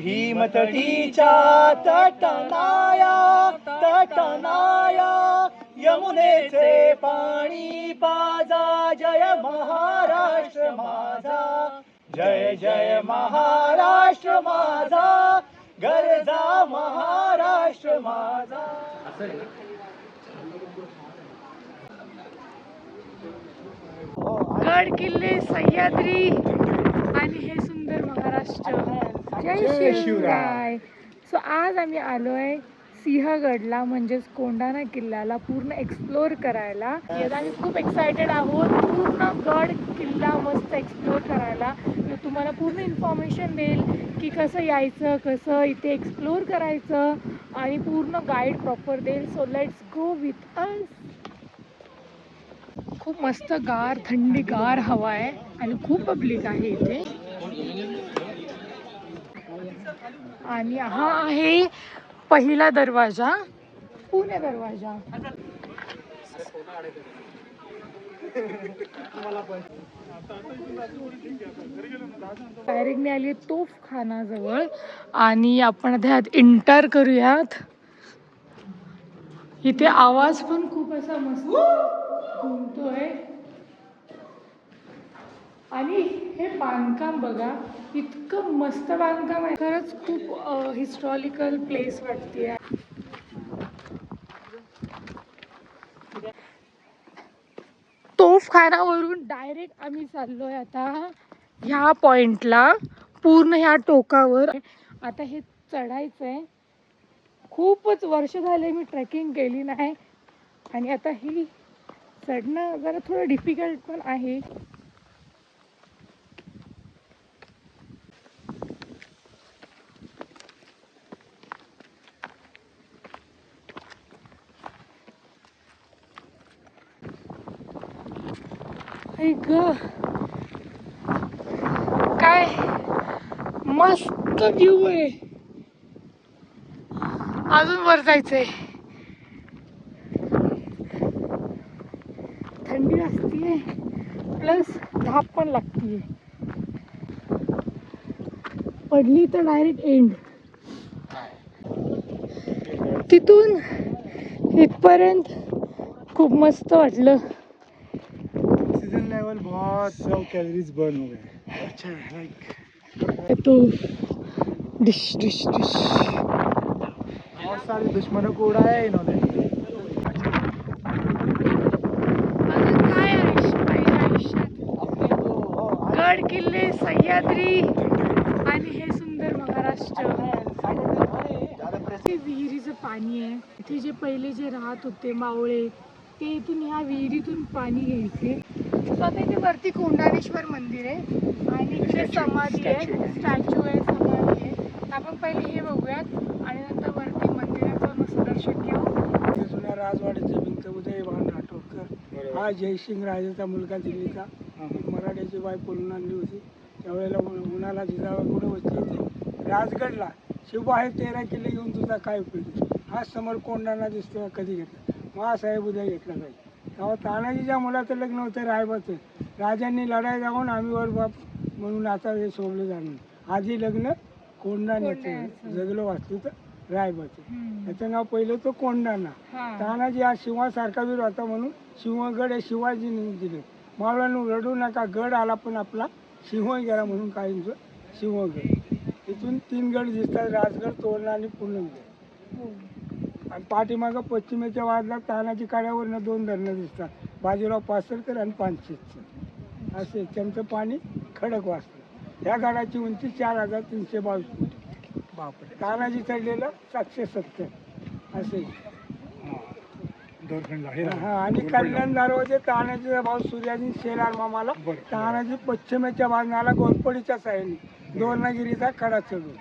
भीमतटीच्या तटनाया यमुनेचे पाणी पाजा जय महाराष्ट्र माझा जय जय महाराष्ट्र माझा गरजा महाराष्ट्र माझा. गड किल्ले सह्याद्री आणि हे सुंदर महाराष्ट्र. जय शिवराय. सो आज आम्ही आलोय सिंहगडला म्हणजेच कोंढाणा किल्ल्याला पूर्ण एक्सप्लोर करायला. यात आम्ही खूप एक्सायटेड आहोत पूर्ण गड किल्ला मस्त एक्सप्लोर करायला. मी तुम्हाला पूर्ण इन्फॉर्मेशन देईल की कसं यायचं, कसं इथे एक्सप्लोर करायचं आणि पूर्ण गाईड प्रॉपर देईल. So let's go with us. खूप मस्त गार थंडीगार हवा आहे आणि खूप पब्लिक आहे इथे. आणि हा आहे पहिला दरवाजा, पुणे दरवाजा. डायरेक्ट मी आली तोफखाना जवळ आणि आपण त्यात एंटर करूयात. इथे आवाज पण खूप असा मस्त घुमतोय आणि हे बांधकाम बघा इतकं मस्त बांधकाम आहे. खरंच खूप हिस्टॉरिकल प्लेस वाटते. तोफखानावरून डायरेक्ट आम्ही चाललोय आता ह्या पॉइंटला, पूर्ण ह्या टोकावर. आता हे चढायचंय. खूपच वर्ष झाले मी ट्रेकिंग केली नाही आणि आता ही चढणं जरा थोडं डिफिकल्ट पण आहे. काय मस्त व्ह्यू आहे. अजून वर जायचंय. थंडी असतीये प्लस धाप पण लागतीये. पडली तर डायरेक्ट एंड. तिथून इथपर्यंत खूप मस्त वाटलं. ऑक्सीजन लेवल बहुत 100 कैलोरीज बर्न हो गए. अच्छा लाइक तो डिश डिश डिश बहुत सारे दुश्मनों को उड़ाया है इन्होंने. गड किल्ले सह्याद्री आणि हे सुंदर महाराष्ट्र. विहिरीचं पाणी आहे. इथे जे पहिले जे राहत होते मावळे ते इथून ह्या विहिरीतून पाणी घ्यायचे. आता इथे वरती कोंढाणेश्वर मंदिर आहे आणि इथे समाधी आहे, स्टॅच्यू आहे, समाधी आहे. आपण पहिले हे बघूयात आणि नंतर वरती मंदिराचं मस्त दर्शन घेऊ. जुन्या राजवाड्याचे भिंत उदयभान राठोडकर हा जयसिंग राजाचा मुलगा दिल्लीचा. मराठ्याची बाई पळून आणली होती त्यावेळेला उन्हाला जिजावा कुठे होती राजगडला. शिवबा हे 13 किल्ले घेऊन तुझा काय उपयोग. हा समोर कोंढाणा दिसतो कधी घेतला. महासाहेब उद्या घेतला जाईल. तेव्हा तानाजीच्या मुलाचं लग्न होतं रायबाचं. राजांनी लढाई जाऊन आम्ही वर बाप म्हणून आता हे सोडलं जाणून आधी लग्न कोंढाण्याचं जगलो वाचलो तर रायबाचं. त्याचं नाव पहिलं तो कोंढाणा. तानाजी हा शिवासारखा वीर होता म्हणून सिंहगड हे शिवाजीने दिले. मावळ्यांनो रडू नका गड आला पण आपला सिंह गेला म्हणून काहींचं सिंहगड. इथून 3 गड दिसतात राजगड, तोरणा आणि पूर्णगड. आणि पाठीमागं पश्चिमेच्या बाजूला तानाजी काड्यावरनं 2 धरणं दिसतात, बाजीराव पासरकर आणि पानशेतचं. असे त्यांचं पाणी खडक वाचतं. ह्या गडाची उंची 4322 फूट. बापरे. तानाजी चढलेलं 770 असे. हा आणि कल्याण दरवाजे तानाजीचा भाऊ सूर्याजी शेलार मामाला. तानाजी पश्चिमेच्या बाजूला घोरपडीच्या साह्याने दोरणागिरीचा कडा चढून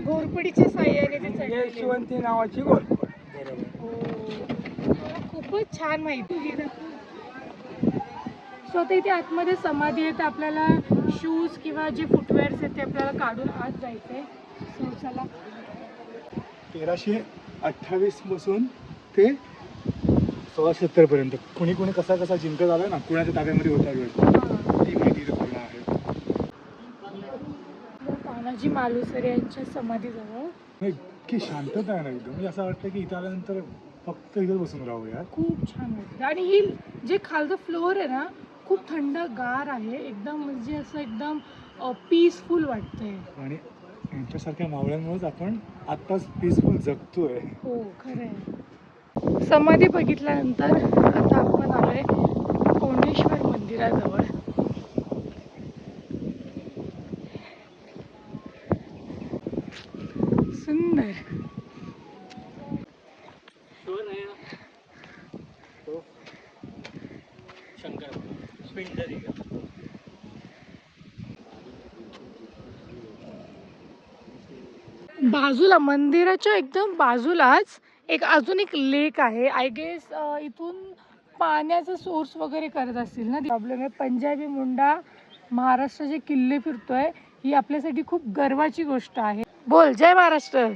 घोरपडीच्या साह्याने यशवंती नावाची घोरपड. खूपच छान माहिती. स्वतः इथे आतमध्ये समाधी आहे तर आपल्याला शूज किंवा जे फुटवेअर्स आहेत ते आपल्याला काढून आत जायचंय. सो चला. 1328 पासून ते 1670 पर्यंत कुणी कुणी कसा कसा जिंकत आला ना कुणाच्या ताब्यामध्ये होता वेळ ती माहिती पूर्ण आहे. दाजी मालुसरे यांच्या समाधीजवळ. इतकी शांतता आहे ना एकदम, म्हणजे असं वाटतं की इथं आल्यानंतर फक्त इथं बसून राहूया. खूप छान वाटतं आणि ही जे खालचं फ्लोअर आहे ना खूप थंडगार आहे एकदम, म्हणजे असं एकदम पीसफुल वाटतंय. आणि यांच्यासारख्या मावळ्यांमुळेच आपण आत्ताच पीसफुल जगतोय. हो खरं आहे. समाधी बघितल्यानंतर आता आपण आलोय कोंडेश्वर मंदिराजवळ. सुंदर. बाजूला मंदिराच्या एकदम बाजूलाच अजून एक लेक आहे. आय गेस इथून पाण्याचा सोर्स वगैरे करत असतील ना. प्रॉब्लेम आहे. पंजाबी मुंडा महाराष्ट्र जे किल्ले फिरतोय ही आपल्यासाठी खूप गर्वाची गोष्ट आहे. बोल जय महाराष्ट्र.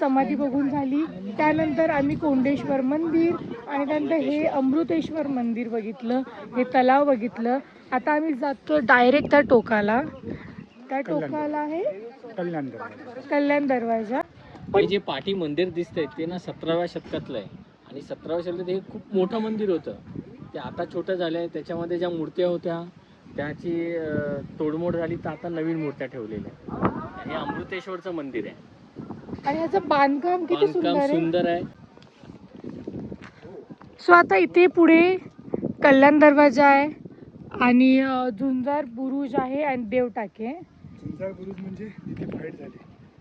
समाधी बघून झाली, त्यानंतर आम्ही कोंडेश्वर मंदिर आणि त्यानंतर हे अमृतेश्वर मंदिर बघितलं, हे तलाव बघितलं. आता आम्ही जातो डायरेक्ट त्या टोकाला. त्या टोकाला आहे कल्याण दरवाजा. हे जे पाठी मंदिर दिसतंय ते ना 17व्या शतकातलं आहे आणि 17व्या शतकात हे खूप मोठं मंदिर होतं. ते आता छोटं झालं आहे. त्याच्यामध्ये ज्या मूर्त्या होत्या त्याची तोडमोड झाली, तर आता नवीन मूर्त्या ठेवलेल्या आहे. हे अमृतेश्वरचं मंदिर आहे आणि ह्याचं बांधकाम किती सुंदर आहे. सो आता इथे पुढे कल्याण दरवाजा आहे आणि झुंजार बुरुज आहे आणि देवटाके. झुंजार बुरुज म्हणजे इथे फाईट झाली.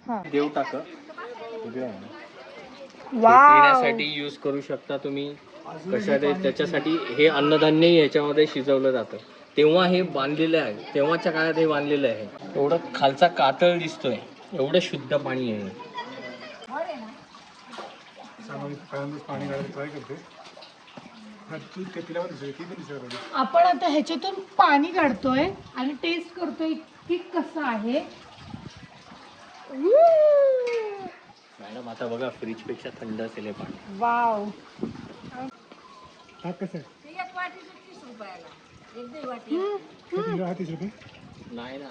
हा देवटाक वाव. पिण्यासाठी यूज करू शकता तुम्ही. कशासाठी? त्याच्यासाठी हे अन्नधान्य याच्यामध्ये शिजवलं जातं. तेव्हा हे बांधलेलं आहे, तेव्हाच्या काळात हे बांधलेलं आहे. एवढं खालचा कातळ दिसतोय, एवढं शुद्ध पाणी आहे. पाणी घालायला ट्राय करते. आपण आता ह्याच्यातून पाणी काढतोय आणि टेस्ट करतोय की कसं आहे. मॅडम आता बघा, फ्रीज पेक्षा थंड असेल हे पाणी. वाव. हा कसं आहे? 30 रुपये नाही ना,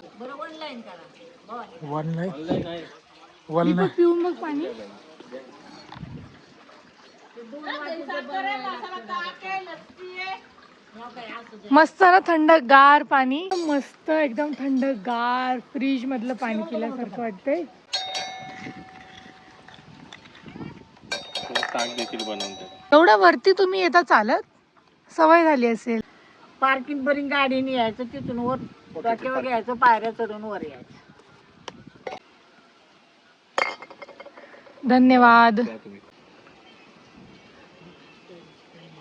वन नाही. ऑनलाईन आहे. दीपक पिऊन बघ पाणी. मस्त ना, थंडगार पाणी. मस्त एकदम थंडगार फ्रीज मधलं पाणी पिल्यासारखं वाटतंय. ताक देखील बनवते. एवढ्या वरती तुम्ही येता चालत? सवय झाली असेल. पार्किंग पर्यंत गाडीने यायचं, तिथून वर डोक्यावर घ्यायचं, पायऱ्या चढून वर यायचं. धन्यवाद.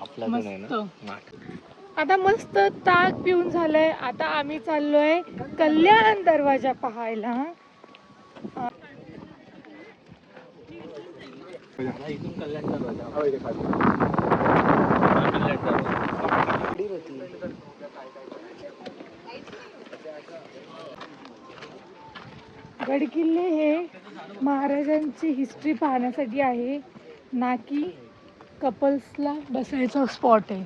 आपला आता मस्त ताक पिऊन झालंय. आता आम्ही चाललोय कल्याण दरवाजा पाहायला. इथून कल्याण दरवाजा. गडकिल्ले हे महाराजांची हिस्ट्री पाहण्यासाठी आहे ना की कपल्सला बसायचा स्पॉट आहे.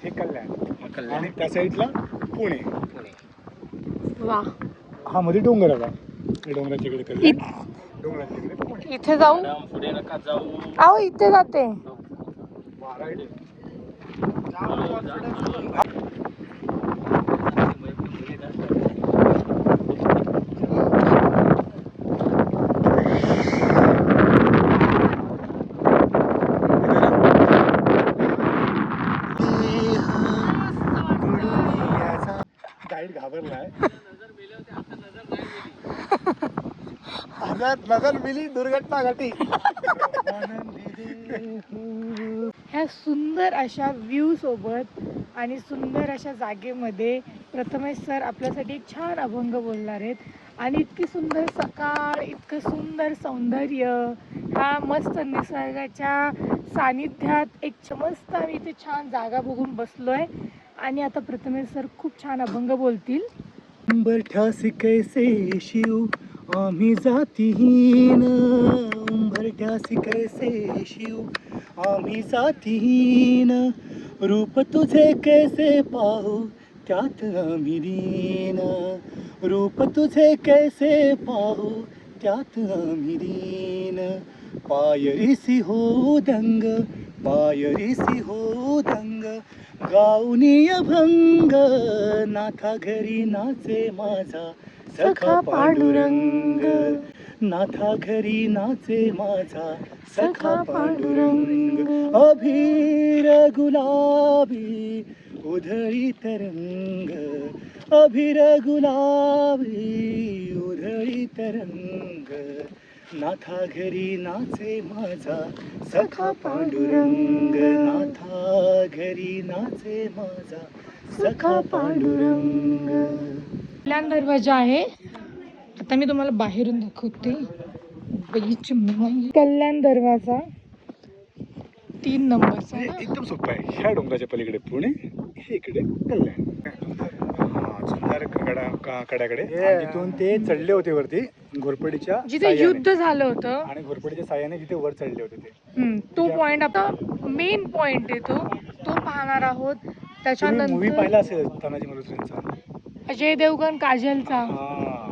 हे कल्याण आणि त्या साईडला पुणे. वा. हा मध्ये डोंगर आला. डोंगराच्या इकडे कल्याण, डोंगराच्या इकडे पुणे. इथे जाऊ. पुढे नका जाऊ. अहो इथे जाते. घाबरलाय. नजर मिली दुर्घटना घटी. ह्या सुंदर अशा व्ह्यू सोबत आणि सुंदर अशा जागेमध्ये प्रथमेश सर आपल्यासाठी एक छान अभंग बोलणार आहेत. आणि इतकी सुंदर सकाळ, इतकं सुंदर सौंदर्य, ह्या मस्त निसर्गाच्या सानिध्यात एक मस्त आम्ही इथे छान जागा बघून बसलोय. आणि आता प्रथमेश सर खूप छान अभंग बोलतील. उंबरठ्यासी कैसे शिव आम्ही जातीहीन, उंबरठ्यासी कैसे शिव आम्ही जातीहीन, रूप तुझे कैसे पाहू त्यात आम्ही लीन, रूप तुझे कैसे पाहू त्यात आम्ही लीन, पायरीसी हो दंग, पायरीसी हो दंग, गाऊनी अभंग, नाथा घरी नाचे माझा सखा पांडुरंग, नाथा घरी नाचे माझा सखा पांडुरंग, अभीर गुलाबी उधळी तरंग, अभीर गुलाबी उधळी तरंग, नाथा घरी नाचे माझा सखा पांडुरंग, नाथा घरी नाचे माझा सखा पांडुरंग. कल्याण दरवाजा आहे. आता मी तुम्हाला बाहेरून दाखवते. कल्याण दरवाजा 3 नंबरचा आहे ना? एकदम सोपं आहे. ह्या डोंगराच्या पलीकडे पुणे, हे इकडे कल्याण. सुंदर कड्याकडे तिथून ते चढले होते वरती घोरपडीच्या जिथे साह्याने. युद्ध झालं होतं आणि घोरपडीच्या साह्याने जिथे वर चढले होते ते. तो पॉइंट आता मेन पॉइंट आहे तो पाहणार आहोत. मूवी त्याच्यानंतर पाहिला असेल तानाजी मालुसरेंचा. अजय देवगण काजलचा हा,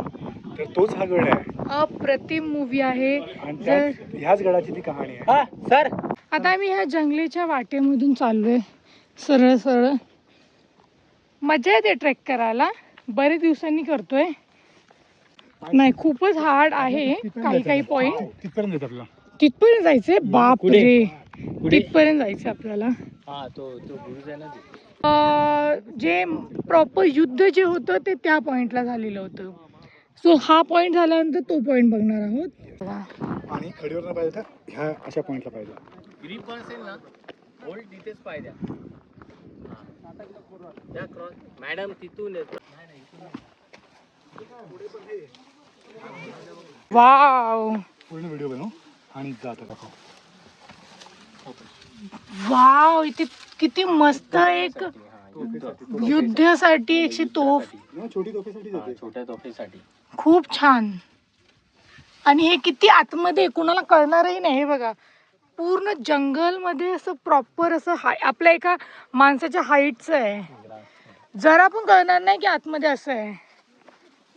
तर तोच हा गड आहे. अप्रतिम मूवी आहे. आणि जर ह्याच गडाची ती कहाणी आहे. सर आता आम्ही ह्या जंगलीच्या वाटेमधून चाललोय सरळ सरळ. मजा येते ट्रेक करायला. बरेच दिवसांनी करतोय. नाही खूपच हार्ड आहे काही पॉइंट. तिथपर्यंत येत आपला. तिथपर्यंत जायचंय. बाप पुढे. रे, पुढे. तिथपर्यंत जायचं आपल्याला. हा तो बुरुज आहे ना ते. जे प्रॉपर युद्ध जे होतं ते त्या पॉइंटला झालेलं होतं. सो हा पॉइंट झाल्यानंतर तो पॉइंट बघणार आहोत. आणि खडीवर पाहिजे तर ह्या अशा पॉइंटला पाहिजे. ग्रीप असेल ना होल्ड तिथेच पाहिजे. क्रॉस मॅडम तिथून वाव पूर्ण व्हिडिओ बनवू आणि जात दाखव. वाव, इथे किती मस्त एक युद्धासाठी अशी तोफ. छोटी तोफेसाठी जाते. छोट्या तोफेसाठी खूप छान. आणि हे किती आतमध्ये कुणाला कळणारही नाही. हे बघा पूर्ण जंगलमध्ये असं प्रॉपर असं आपल्या एका माणसाच्या हाईटचं आहे. जरा पण कळणार नाही की आतमध्ये असं आहे.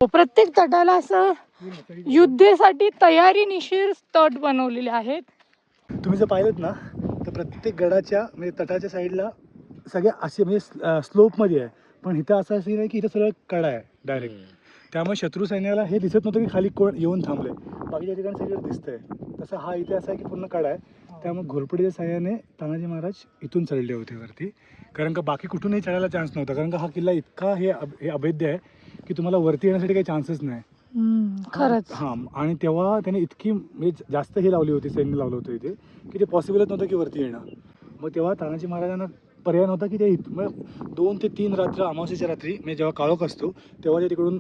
प्रत्येक तटाला असं युद्धासाठी तयारीनिशीर तट बनवलेले आहेत. तुम्ही जर पाहिलं ना तर प्रत्येक गडाच्या म्हणजे तटाच्या साईडला सगळ्या असे म्हणजे स्लोपमध्ये आहे. पण इथं असं सीन आहे की इथं सगळं कडा आहे डायरेक्ट. त्यामुळे शत्रू सैन्याला हे दिसत नव्हतं की खाली कोण येऊन थांबले. बाकीच्या ठिकाणी सगळं दिसतंय. तसं हा इथे असा आहे की पूर्ण कडा आहे. त्यामुळे घोरपडीच्या साह्याने तानाजी महाराज इथून चढले होते वरती. कारण का बाकी कुठूनही चढायला चान्स नव्हता. कारण का हा किल्ला इतका हे अभेद्य आहे की तुम्हाला वरती येण्यासाठी काही चान्सच नाही. खरंच. हां, आणि तेव्हा त्याने इतकी म्हणजे जास्त हे लावली होती, सैन्य लावलं होतं इथे की ते पॉसिबलच नव्हतं की वरती येणं. मग तेव्हा तानाजी महाराजांना पर्याय नव्हता की ते 2 ते 3 रात्र अमावस्येच्या रात्री म्हणजे जेव्हा काळोख असतो तेव्हा ते तिकडून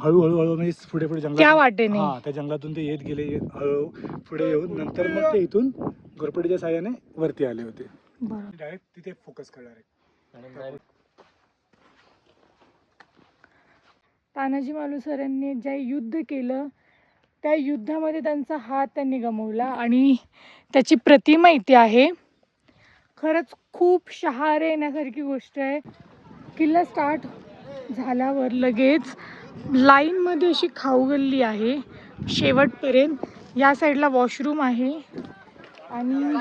हळूहळू म्हणजे पुढे जंगलात त्या वाटेने. हां, त्या जंगलातून ते येत गेले हळूहळू पुढे येऊन नंतर मग ते इथून घोरपडीच्या साह्याने वरती आले होते. डायरेक्ट तिथे फोकस करणार आहे. तानाजी मालुसरेंनी जे युद्ध केलं त्या युद्धामध्ये त्यांचा हात त्यांनी गमावला आणि त्याची प्रतिमा इथे आहे. खरंच खूप शहारे येण्यासारखी गोष्ट आहे. किल्ला स्टार्ट झाल्यावर लगेच लाईनमध्ये अशी खाऊगल्ली आहे शेवटपर्यंत. या साईडला वॉशरूम आहे आणि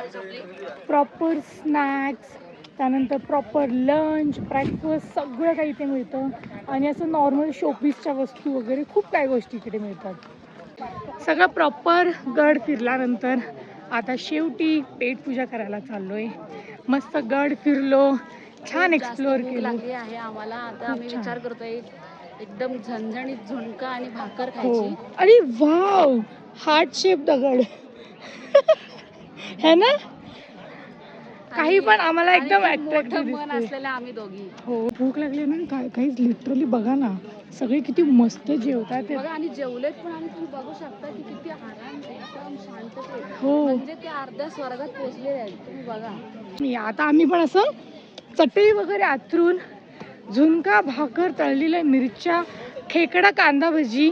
प्रॉपर स्नॅक्स, त्यानंतर प्रॉपर लंच, ब्रेकफास्ट सगळं काही इथे मिळतं. आणि असं नॉर्मल शोपीसच्या वस्तू वगैरे खूप काही गोष्टी इकडे मिळतात. सगळं प्रॉपर गड फिरल्यानंतर आता शेवटी पेटपूजा करायला चाललोय. मस्त गड फिरलो, छान एक्सप्लोअर केलं. लागली आहे आम्हाला. आता आम्ही विचार करतोय एकदम झणझणीत झुणका आणि भाकर हो. खायची. अरे वाव, हार्ट शेप दगड है ना. काही पण आम्हाला एकदम मोठं मन असलेलं आम्ही दोघी. हो, भूक लागली ना. काहीच लिटरली बघा ना, सगळे किती मस्त जेवतात ते. बघा आणि जेवलेत पण. आणि तुम्ही बघू शकता की किती आराम, एकदम शांततेत. हो. म्हणजे ते अर्ध्या स्वर्गात पोहोचलेले आहेत. तुम्ही बघा. आता आम्ही पण असं चटई वगैरे आथरून झुणका भाकर, तळलेल्या मिरच्या, खेकडा, कांदा भजी,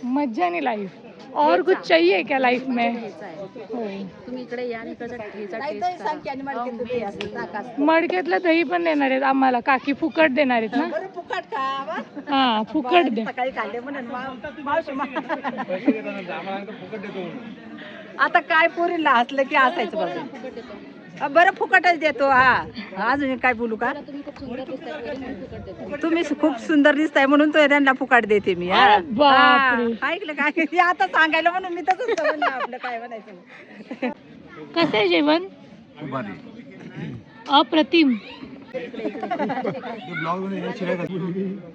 मज्जाने लाईफ. और कुछ चाहिए क्या लाइफ में? ठेचा आहे. हो. तुम्ही इकडे या आणि इकडचा ठेचा टेस्ट करा. मडक्यातलं दही पण देणार आहेत आम्हाला, काकी फुकट देणार आहेत ना? बरं फुकट का हा, फुकट दे. सकाळी खाल्ले म्हणून आता काय पोरीला हसलं की हसायचं बघा. बरं फुकटच देतो. हा अजून काय बोलू का? तुम्ही खूप सुंदर दिसताय वगैरे म्हणून फुकट देतो. तुम्ही खूप सुंदर दिसताय म्हणून तो त्यांना फुकट देते मी. अरे बापरे. हा, ऐकलं काय हे आता सांगायला म्हणून मी तसंच म्हणलं आपलं काय म्हणायचं. कसं आहे जेवण? अप्रतिम.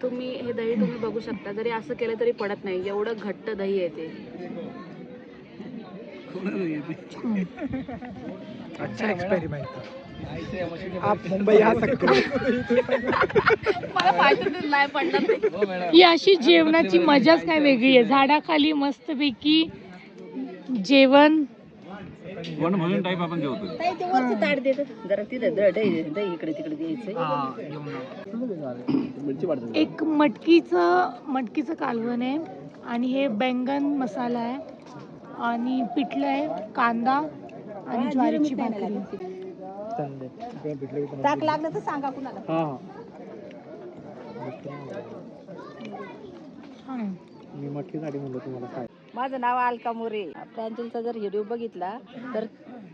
तुम्ही हे दही तुम्ही बघू शकता, जरी असं केलं तरी पडत नाही, एवढं घट्ट दही आहे ते. अच्छा एक्सपेरिमेंट. मला पाठवून नाही पडणार नाही. ही अशी जेवणाची मजाच काय वेगळी आहे. झाडाखाली मस्तपैकी जेवण. ताट देत जरा तिथे दही इकडे तिकडे द्यायचं. एक मटकीचं कालवण आहे आणि हे बैंगन मसाला आहे आणि पिठलं आहे, कांदा आणि ज्वारीची भाकरी. ताक लागलं तर सांगा कुणाला. छान आहे. माझं नाव अलका मोरे. प्रांजलचा जर व्हिडिओ बघितला तर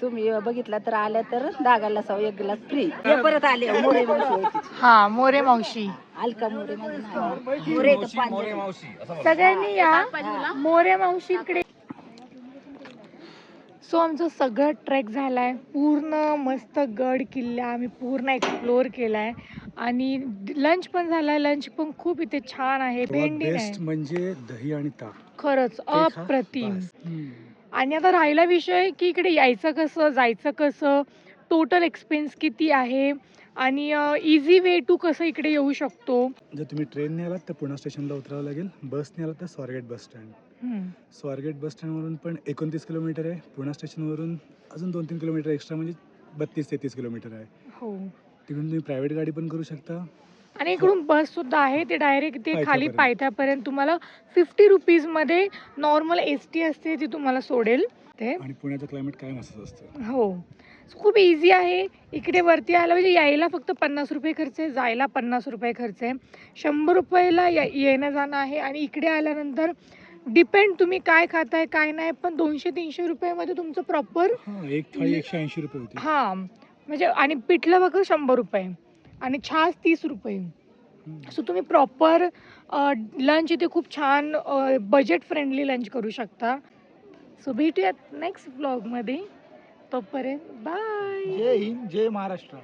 तुम्ही बघितला तर आल्या तर 10 ग्लास 1 ग्लास फ्री. हे परत आले मोरे मावशी. हा, मोरे मावशी. अलका मोरे माझं नाव. मोरे तर पांढरे. सगळ्यांनी या मोरे मावशीकडे. सो आमचं सगळं ट्रेक झालाय, पूर्ण मस्त गड किल्ला आम्ही पूर्ण एक्सप्लोअर केलाय आणि लंच पण झालाय. लंच पण खूप इथे छान आहे. भेंडी बेस्ट आहे, म्हणजे दही आणि ताक. खरंच खा, अप्रतिम. बस. आणि आता राहिला विषय की इकडे यायचं कसं, जायचं कसं, टोटल एक्सपेन्स किती आहे आणि इझी वे टू कसं इकडे येऊ शकतो. जर तुम्ही ट्रेनने आलात तर पुणा स्टेशनला उतरावं लागेल. बसने आलात तर स्वारगेट बस स्टँड. स्वारगेट बस स्टँडवरून पण 29 किलोमीटर आहे. पुणा स्टेशनवरून अजून 2-3 किलोमीटर एक्स्ट्रा म्हणजे 32 ते 30 किलोमीटर आहे. हो. तिकडून तुम्ही प्रायव्हेट गाडी पण करू शकता. आणि इकडून बस सुद्धा आहे. ते डायरेक्ट ते खाली पायथ्यापर्यंत. पायथ्यापर्यंत तुम्हाला 50 रुपीजमध्ये नॉर्मल ST असते ती तुम्हाला सोडेल ते. आणि पुण्याचं क्लायमेट कायम असंच असतं. हो. खूप इझी आहे. इकडे वरती आलं म्हणजे यायला फक्त 50 रुपये खर्च आहे, जायला 50 रुपये खर्च आहे. 100 रुपयाला येणं जाणं आहे. आणि इकडे आल्यानंतर डिपेंड तुम्ही काय खाताय काय नाही, पण 200-300 रुपयामध्ये तुमचं प्रॉपर. एक थाळी 180 रुपये होती. हां, म्हणजे आणि पिठलं बघा 100 रुपये आणि छाछ 30 रुपये. सो तुम्ही प्रॉपर लंच इथे खूप छान बजेट फ्रेंडली लंच करू शकता. सो भेटूयात नेक्स्ट ब्लॉगमध्ये. तोपर्यंत बाय. जय हिंद, जय महाराष्ट्र.